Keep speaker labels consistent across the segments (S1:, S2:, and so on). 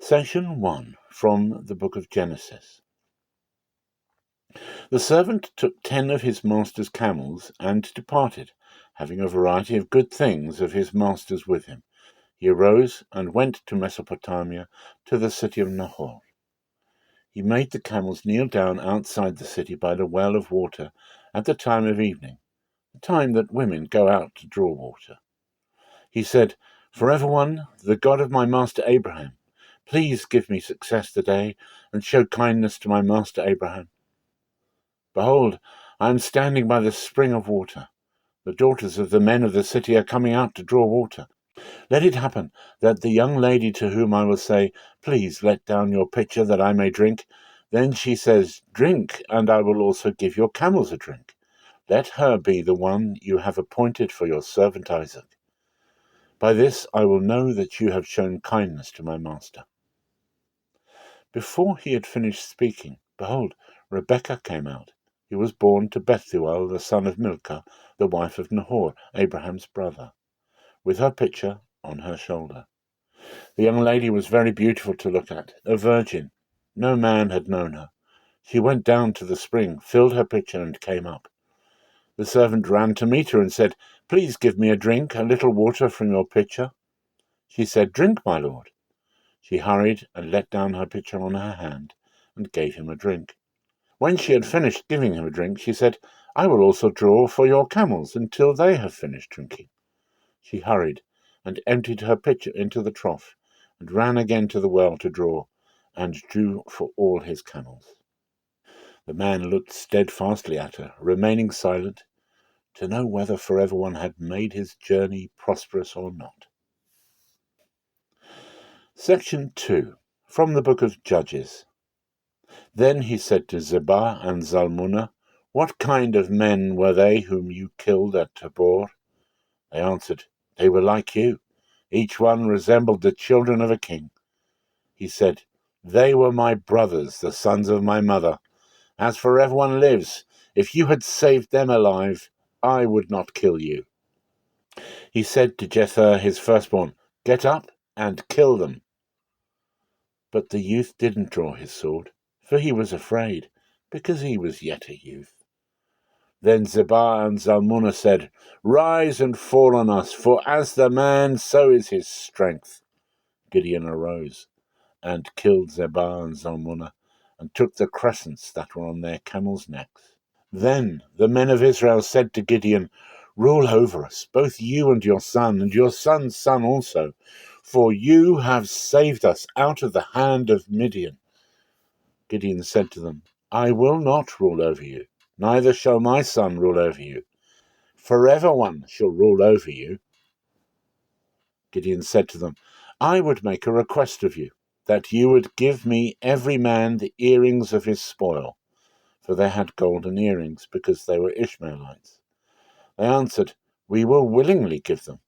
S1: Section 1 from the book of Genesis. The servant took 10 of his master's camels and departed, having a variety of good things of his master's with him. He arose and went to Mesopotamia, to the city of Nahor. He made the camels kneel down outside the city by the well of water at the time of evening, the time that women go out to draw water. He said, "Forever One, the God of my master Abraham, please give me success today, and show kindness to my master Abraham. Behold, I am standing by the spring of water. The daughters of the men of the city are coming out to draw water. Let it happen that the young lady to whom I will say, 'Please let down your pitcher that I may drink,' then she says, 'Drink, and I will also give your camels a drink.' Let her be the one you have appointed for your servant Isaac. By this I will know that you have shown kindness to my master." Before he had finished speaking, behold, Rebekah came out. He was born to Bethuel, the son of Milcah, the wife of Nahor, Abraham's brother, with her pitcher on her shoulder. The young lady was very beautiful to look at, a virgin. No man had known her. She went down to the spring, filled her pitcher, and came up. The servant ran to meet her and said, "Please give me a drink, a little water from your pitcher." She said, "Drink, my lord." She hurried and let down her pitcher on her hand and gave him a drink. When she had finished giving him a drink, she said, "I will also draw for your camels until they have finished drinking." She hurried and emptied her pitcher into the trough and ran again to the well to draw, and drew for all his camels. The man looked steadfastly at her, remaining silent, to know whether Forever One had made his journey prosperous or not. Section 2 from the book of Judges. Then he said to Zebah and Zalmunna, "What kind of men were they whom you killed at Tabor?" They answered, "They were like you. Each one resembled the children of a king." He said, "They were my brothers, the sons of my mother. As Forever One lives, if you had saved them alive, I would not kill you." He said to Jether, his firstborn, "Get up and kill them." But the youth didn't draw his sword, for he was afraid, because he was yet a youth. Then Zebah and Zalmunna said, "Rise and fall on us, for as the man, so is his strength." Gideon arose and killed Zebah and Zalmunna, and took the crescents that were on their camels' necks. Then the men of Israel said to Gideon, "Rule over us, both you and your son's son also, for you have saved us out of the hand of Midian." Gideon said to them, "I will not rule over you, neither shall my son rule over you. Forever One shall rule over you." Gideon said to them, "I would make a request of you, that you would give me every man the earrings of his spoil," for they had golden earrings, because they were Ishmaelites. They answered, "We will willingly give them."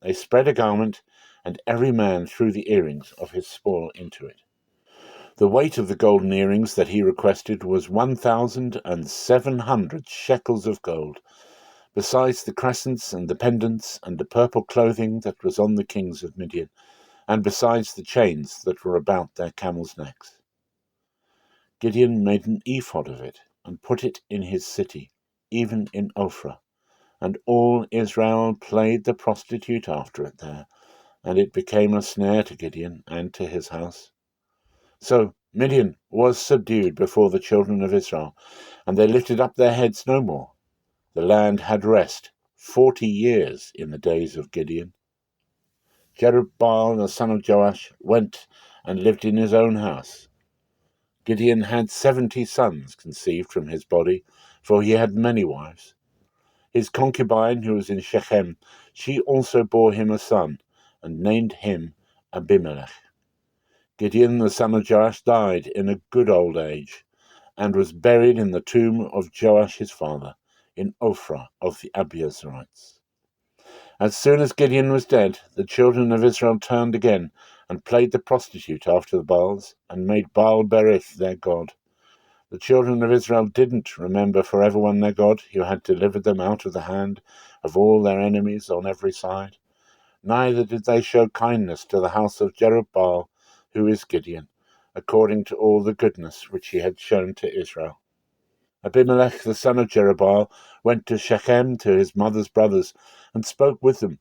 S1: They spread a garment, and every man threw the earrings of his spoil into it. The weight of the golden earrings that he requested was 1,700 shekels of gold, besides the crescents and the pendants and the purple clothing that was on the kings of Midian, and besides the chains that were about their camels' necks. Gideon made an ephod of it, and put it in his city, even in Ophrah. And all Israel played the prostitute after it there, and it became a snare to Gideon and to his house. So Midian was subdued before the children of Israel, and they lifted up their heads no more. The land had rest 40 years in the days of Gideon. Jerubbaal the son of Joash went and lived in his own house. Gideon had 70 sons conceived from his body, for he had many wives. His concubine, who was in Shechem, she also bore him a son, and named him Abimelech. Gideon the son of Joash died in a good old age, and was buried in the tomb of Joash his father, in Ophrah of the Abiezrites. As soon as Gideon was dead, the children of Israel turned again, and played the prostitute after the Baals, and made Baal-berith their god. The children of Israel didn't remember Forever One their God, who had delivered them out of the hand of all their enemies on every side. Neither did they show kindness to the house of Jerubbaal, who is Gideon, according to all the goodness which he had shown to Israel. Abimelech the son of Jerubbaal went to Shechem to his mother's brothers, and spoke with them,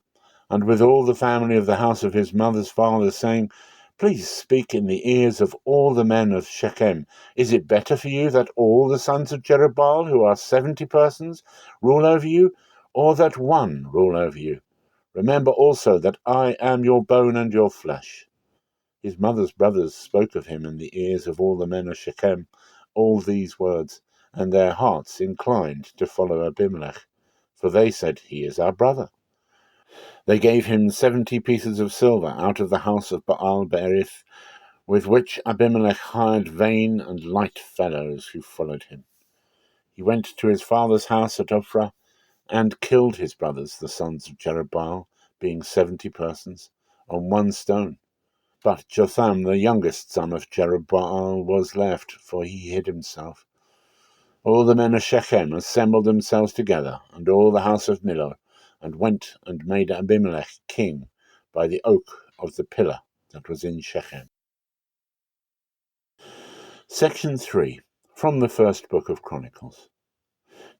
S1: and with all the family of the house of his mother's father, saying, Please speak in the ears of all the men of Shechem. Is it better for you that all the sons of Jerubbaal, who are 70 persons, rule over you, or that one rule over you? Remember also that I am your bone and your flesh. His mother's brothers spoke of him in the ears of all the men of Shechem all these words, and their hearts inclined to follow Abimelech, for they said, He is our brother. They gave him 70 pieces of silver out of the house of Baal-berith, with which Abimelech hired vain and light fellows who followed him. He went to his father's house at Ophrah, and killed his brothers, the sons of Jerubbaal, being 70 persons, on one stone. But Jotham, the youngest son of Jerubbaal, was left, for he hid himself. All the men of Shechem assembled themselves together, and all the house of Millo, and went and made Abimelech king by the oak of the pillar that was in Shechem. Section 3, from the first book of Chronicles.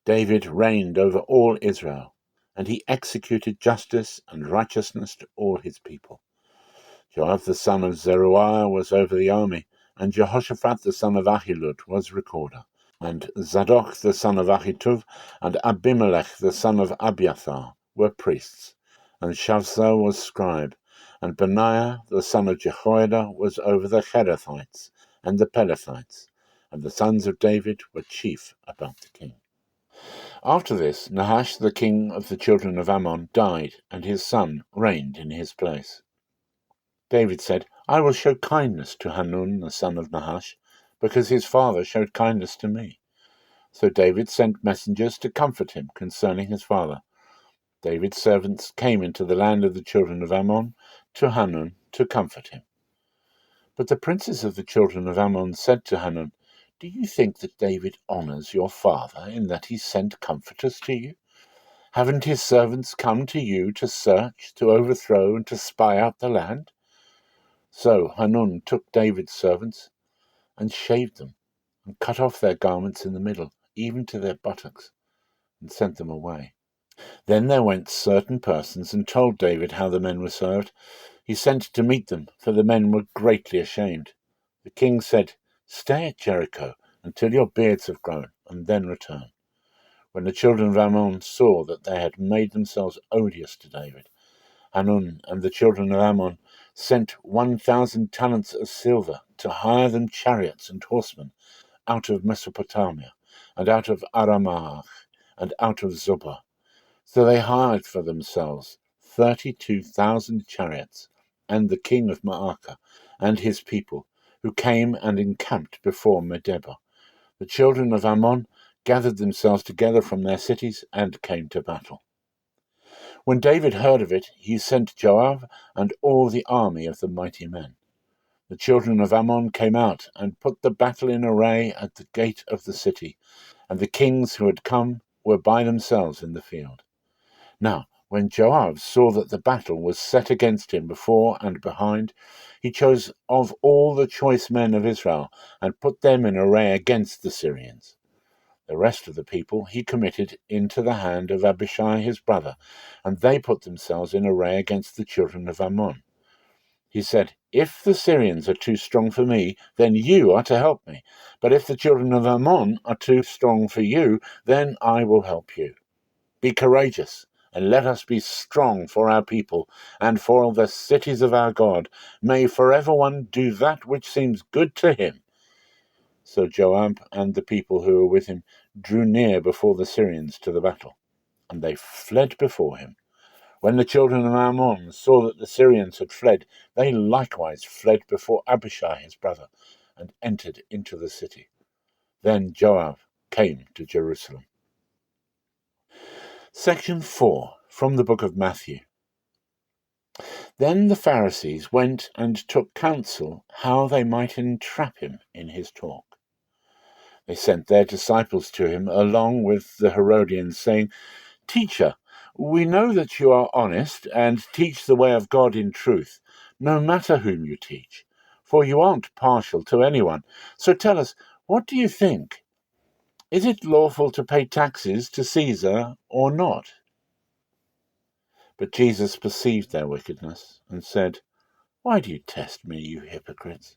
S1: David reigned over all Israel, and he executed justice and righteousness to all his people. Joab the son of Zeruiah was over the army, and Jehoshaphat the son of Ahilud was recorder, and Zadok the son of Ahituv, and Abimelech the son of Abiathar were priests, and Shavsah was scribe, and Benaiah the son of Jehoiada was over the Cherethites and the Pelethites, and the sons of David were chief about the king. After this, Nahash the king of the children of Ammon died, and his son reigned in his place. David said, I will show kindness to Hanun the son of Nahash, because his father showed kindness to me. So David sent messengers to comfort him concerning his father. David's servants came into the land of the children of Ammon to Hanun to comfort him. But the princes of the children of Ammon said to Hanun, Do you think that David honors your father in that he sent comforters to you? Haven't his servants come to you to search, to overthrow, and to spy out the land? So Hanun took David's servants and shaved them, and cut off their garments in the middle, even to their buttocks, and sent them away. Then there went certain persons and told David how the men were served. He sent to meet them, for the men were greatly ashamed. The king said, Stay at Jericho until your beards have grown, and then return. When the children of Ammon saw that they had made themselves odious to David, Hanun and the children of Ammon sent 1,000 talents of silver to hire them chariots and horsemen out of Mesopotamia, and out of Aramah, and out of Zobah. So they hired for themselves 32,000 chariots, and the king of Maacah and his people, who came and encamped before Medeba. The children of Ammon gathered themselves together from their cities and came to battle. When David heard of it, he sent Joab and all the army of the mighty men. The children of Ammon came out and put the battle in array at the gate of the city, and the kings who had come were by themselves in the field. Now, when Joab saw that the battle was set against him before and behind, he chose of all the choice men of Israel and put them in array against the Syrians. The rest of the people he committed into the hand of Abishai his brother, and they put themselves in array against the children of Ammon. He said, If the Syrians are too strong for me, then you are to help me. But if the children of Ammon are too strong for you, then I will help you. Be courageous, and let us be strong for our people, and for the cities of our God. May forever one do that which seems good to him. So Joab and the people who were with him drew near before the Syrians to the battle, and they fled before him. When the children of Ammon saw that the Syrians had fled, they likewise fled before Abishai his brother, and entered into the city. Then Joab came to Jerusalem. Section 4, from the book of Matthew. Then the Pharisees went and took counsel how they might entrap him in his talk. They sent their disciples to him along with the Herodians, saying, Teacher, we know that you are honest and teach the way of God in truth, no matter whom you teach. for you aren't partial to anyone. So tell us, what do you think? Is it lawful to pay taxes to Caesar or not?" But Jesus perceived their wickedness and said, "Why do you test me, you hypocrites?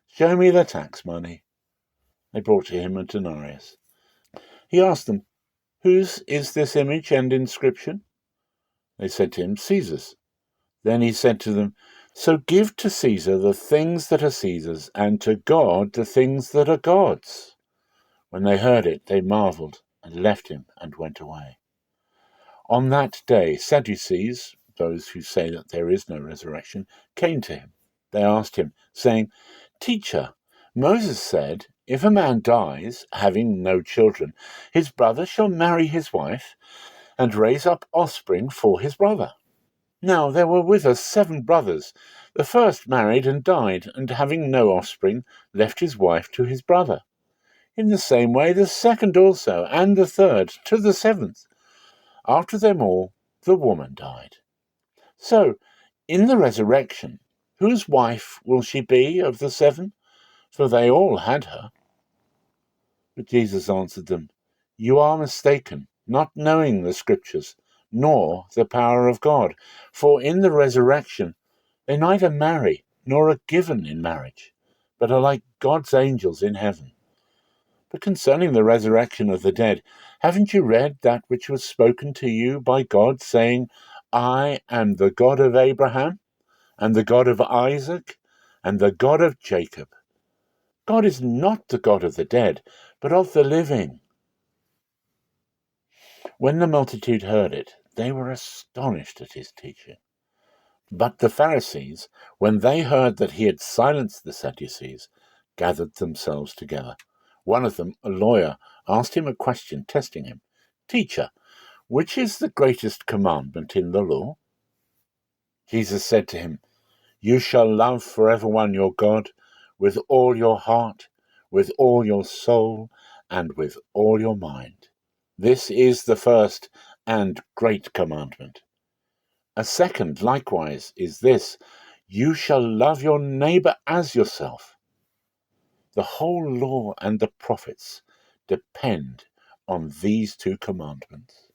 S1: Show me the tax money." They brought to him a denarius. He asked them, "Whose is this image and inscription?" They said to him, "Caesar's." Then he said to them, "So give to Caesar the things that are Caesar's, and to God the things that are God's." When they heard it, they marveled and left him and went away. On that day, Sadducees, those who say that there is no resurrection, came to him. They asked him, saying, "Teacher, Moses said, if a man dies, having no children, his brother shall marry his wife and raise up offspring for his brother. Now there were with us 7 brothers. The first married and died, and having no offspring, left his wife to his brother. In the same way the second also, and the third, to the 7th. After them all, the woman died. So, in the resurrection, whose wife will she be of the 7? For they all had her." But Jesus answered them, "You are mistaken, not knowing the Scriptures, nor the power of God. For in the resurrection they neither marry nor are given in marriage, but are like God's angels in heaven. But concerning the resurrection of the dead, haven't you read that which was spoken to you by God, saying, 'I am the God of Abraham, and the God of Isaac, and the God of Jacob'? God is not the God of the dead, but of the living." When the multitude heard it, they were astonished at his teaching. But the Pharisees, when they heard that he had silenced the Sadducees, gathered themselves together. One of them, a lawyer, asked him a question, testing him. "Teacher, which is the greatest commandment in the law?" Jesus said to him, "You shall love for everyone your God with all your heart, with all your soul, and with all your mind. This is the first and great commandment. A second, likewise, is this: you shall love your neighbor as yourself. The whole law and the prophets depend on these 2 commandments."